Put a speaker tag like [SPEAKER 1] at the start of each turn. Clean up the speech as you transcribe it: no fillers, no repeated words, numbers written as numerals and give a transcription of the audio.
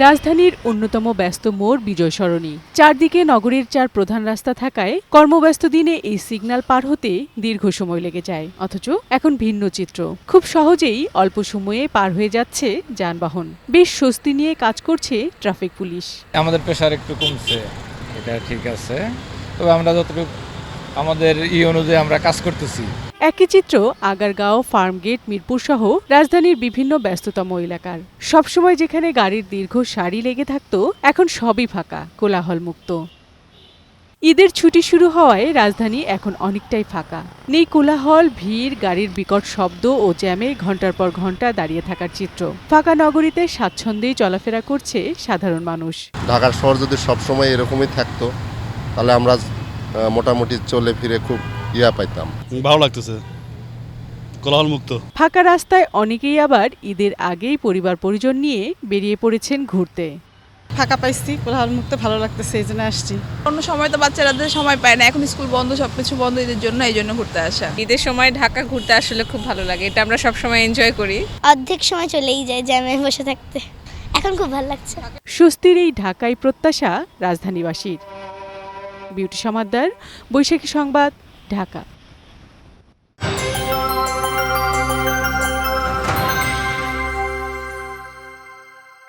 [SPEAKER 1] রাজধানীর অন্যতম ব্যস্ত মোড় বিজয় সরণি। চারদিকে নগরীর 4 প্রধান রাস্তা থাকায় কর্মব্যস্ত দিনে এই সিগন্যাল পার হতে দীর্ঘ সময় লেগে যায়। অথচ এখন ভিন্ন চিত্র, খুব সহজেই অল্প সময়ে পার হয়ে যাচ্ছে যানবাহন। বেশ স্বস্তি নিয়ে কাজ করছে ট্রাফিক পুলিশ।
[SPEAKER 2] আমাদের প্রেশার একটু কমছে, এটা ঠিক আছে। তবে আমরা যতটুকু আমাদের অনুযায়ী আমরা কাজ করতেছি।
[SPEAKER 1] একই চিত্র আগারগাঁও, ফার্মগেট, মিরপুর সহ রাজধানীর বিভিন্ন ব্যস্ততম এলাকার। সবসময় যেখানে গাড়ির দীর্ঘ সারি লেগে থাকত, এখন সবই ফাঁকা, কোলাহলমুক্ত। ঈদের ছুটি শুরু হওয়ায় রাজধানী এখন অনেকটাই ফাঁকা। নেই কোলাহল, ভিড়, গাড়ির বিকট শব্দ ও জ্যামে ঘন্টার পর ঘন্টা দাঁড়িয়ে থাকার চিত্র। ফাঁকা নগরীতে স্বাচ্ছন্দ্যেই চলাফেরা করছে সাধারণ মানুষ।
[SPEAKER 3] ঢাকার শহর যদি সবসময় এরকমই থাকতো তাহলে আমরা মোটামুটি চলে ফিরে খুব পাইতাম।
[SPEAKER 4] ভালো লাগতেছে, কোলাহল মুক্ত।
[SPEAKER 1] ফাঁকা রাস্তায় অনেকেই আবার ঈদের আগেই পরিবার পরিজন নিয়ে বেরিয়ে পড়েছেন ঘুরতে।
[SPEAKER 5] ফাঁকা পাইছি, কোলাহল মুক্ত, ভালো লাগতেছে, এই জন্য আসছি।
[SPEAKER 6] অন্য সময় তো বাচ্চারা সময় পায় না, এখন স্কুল বন্ধ, সবকিছু বন্ধ, ঈদের জন্য এই জন্য ঘুরতে আসা।
[SPEAKER 7] ঈদের সময় ঢাকা ঘুরতে আসলে খুব ভালো লাগে, এটা আমরা সব সময় এনজয় করি।
[SPEAKER 8] অর্ধেক সময় চলেই যায় জ্যামে বসে থাকতে, এখন খুব ভালো লাগছে।
[SPEAKER 1] স্বস্তির এই ঢাকাই প্রত্যাশা রাজধানীবাসীর। বিউটি সমাদ্দার, বৈশাখী সংবাদ, ঢাকা।